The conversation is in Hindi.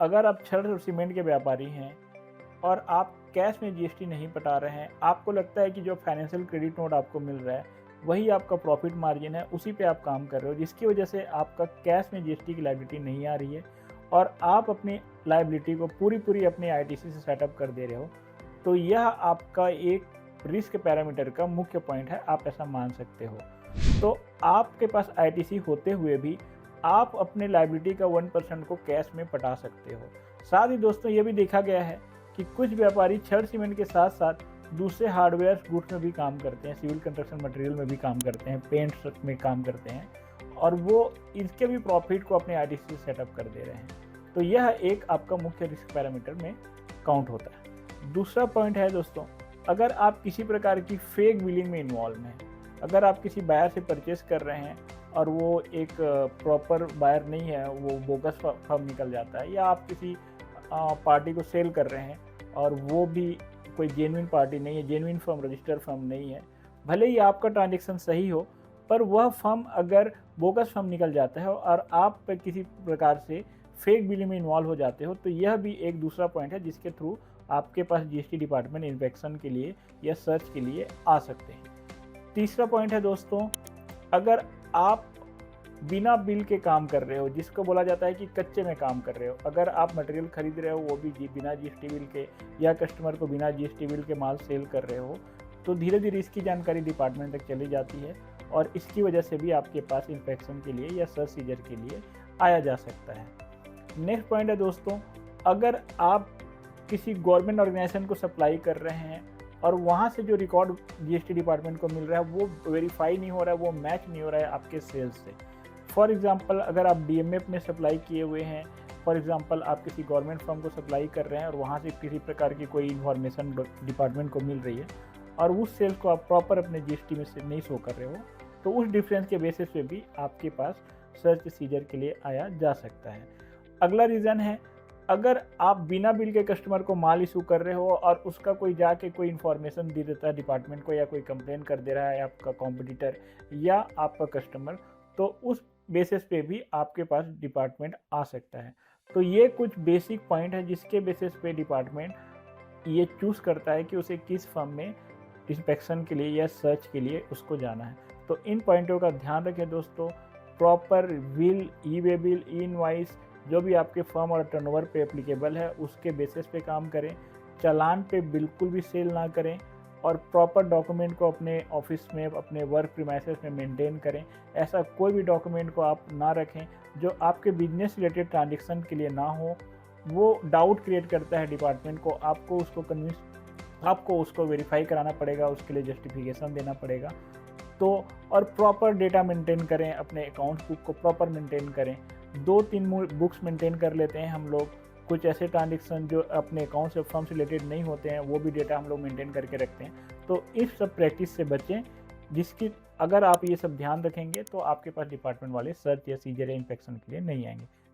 अगर आप छड़ और सीमेंट के व्यापारी हैं और आप कैश में जीएसटी नहीं पटा रहे हैं, आपको लगता है कि जो फाइनेंशियल क्रेडिट नोट आपको मिल रहा है, वही आपका प्रॉफिट मार्जिन है, उसी पे आप काम कर रहे हो, जिसकी वजह से आपका कैश में जीएसटी की लायबिलिटी नहीं आ रही है और आप अपनी लायबिलिटी को पूरी अपने आईटीसी से सेटअप कर दे रहे हो, तो यह आपका एक रिस्क पैरामीटर का मुख्य पॉइंट है, आप ऐसा मान सकते हो। तो आपके पास आईटीसी होते हुए भी आप अपने लायबिलिटी का 1% को कैश में पटा सकते हो। साथ ही दोस्तों ये भी देखा गया है कि कुछ व्यापारी छड़ सीमेंट के साथ साथ दूसरे हार्डवेयर गुड्स में भी काम करते हैं, सिविल कंस्ट्रक्शन मटेरियल में भी काम करते हैं, पेंट्स में काम करते हैं और वो इसके भी प्रॉफिट को अपने आईटीसी से सेटअप कर दे रहे हैं। तो यह एक आपका मुख्य रिस्क पैरामीटर में काउंट होता है। दूसरा पॉइंट है दोस्तों, अगर आप किसी प्रकार की फेक बिलिंग में इन्वॉल्व हैं, अगर आप किसी बायर से परचेस कर रहे हैं और वो एक प्रॉपर बायर नहीं है, वो बोगस फर्म निकल जाता है, या आप किसी पार्टी को सेल कर रहे हैं और वो भी कोई जेन्युइन पार्टी नहीं है, जेन्युइन फर्म, रजिस्टर्ड फर्म नहीं है, भले ही आपका ट्रांजेक्शन सही हो, पर वह फर्म अगर बोगस फर्म निकल जाता है और आप किसी प्रकार से फेक बिलिंग में इन्वॉल्व हो जाते हो, तो यह भी एक दूसरा पॉइंट है जिसके थ्रू आपके पास जीएसटी डिपार्टमेंट इंस्पेक्शन के लिए या सर्च के लिए आ सकते हैं। तीसरा पॉइंट है दोस्तों, अगर आप बिना बिल के काम कर रहे हो, जिसको बोला जाता है कि कच्चे में काम कर रहे हो, अगर आप मटेरियल खरीद रहे हो वो भी बिना जीएसटी बिल के, या कस्टमर को बिना जीएसटी बिल के माल सेल कर रहे हो, तो धीरे धीरे इसकी जानकारी डिपार्टमेंट तक चली जाती है और इसकी वजह से भी आपके पास इंस्पेक्शन के लिए या सर्च सीजर के लिए आया जा सकता है। नेक्स्ट पॉइंट है दोस्तों, अगर आप किसी गवर्नमेंट ऑर्गेनाइजेशन को सप्लाई कर रहे हैं और वहाँ से जो रिकॉर्ड जीएसटी डिपार्टमेंट को मिल रहा है वो वेरीफाई नहीं हो रहा है, वो मैच नहीं हो रहा है आपके सेल्स से। फॉर एग्जांपल, अगर आप डीएमएफ में सप्लाई किए हुए हैं, फॉर एग्जांपल आप किसी गवर्नमेंट फर्म को सप्लाई कर रहे हैं और वहाँ से किसी प्रकार की कोई इन्फॉर्मेशन डिपार्टमेंट को मिल रही है और उस सेल्स को आप प्रॉपर अपने जीएसटी में से नहीं शो कर रहे हो, तो उस डिफरेंस के बेसिस पे भी आपके पास सर्च सीजर के लिए आया जा सकता है। अगला रीज़न है, अगर आप बिना बिल के कस्टमर को माल इशू कर रहे हो और उसका कोई जाके कोई इन्फॉर्मेशन दे देता है डिपार्टमेंट को, या कोई कंप्लेन कर दे रहा है आपका कॉम्पिटिटर या आपका कस्टमर, तो उस बेसिस पे भी आपके पास डिपार्टमेंट आ सकता है। तो ये कुछ बेसिक पॉइंट है जिसके बेसिस पे डिपार्टमेंट ये चूज़ करता है कि उसे किस फर्म में इंस्पेक्शन के लिए या सर्च के लिए उसको जाना है। तो इन पॉइंटों का ध्यान रखें दोस्तों। प्रॉपर बिल, ई वे बिल, ई इनवॉइस, जो भी आपके फर्म और टर्नओवर पे एप्लीकेबल है उसके बेसिस पे काम करें। चालान पे बिल्कुल भी सेल ना करें और प्रॉपर डॉक्यूमेंट को अपने ऑफिस में, अपने वर्क प्रीमाइसेस में मेंटेन करें। ऐसा कोई भी डॉक्यूमेंट को आप ना रखें जो आपके बिजनेस रिलेटेड ट्रांजेक्शन के लिए ना हो। वो डाउट क्रिएट करता है डिपार्टमेंट को, आपको उसको वेरीफाई कराना पड़ेगा, उसके लिए जस्टिफिकेशन देना पड़ेगा। तो और प्रॉपर डेटा मेंटेन करें, अपने अकाउंट बुक को प्रॉपर मेंटेन करें। 2-3 बुक्स मेंटेन कर लेते हैं हम लोग। कुछ ऐसे ट्रांजेक्शन जो अपने अकाउंट से, फर्म से रिलेटेड नहीं होते हैं, वो भी डेटा हम लोग मेंटेन करके रखते हैं। तो इस सब प्रैक्टिस से बचें, जिसकी अगर आप ये सब ध्यान रखेंगे तो आपके पास डिपार्टमेंट वाले सर्च या सीजर या इंस्पेक्शन के लिए नहीं आएंगे।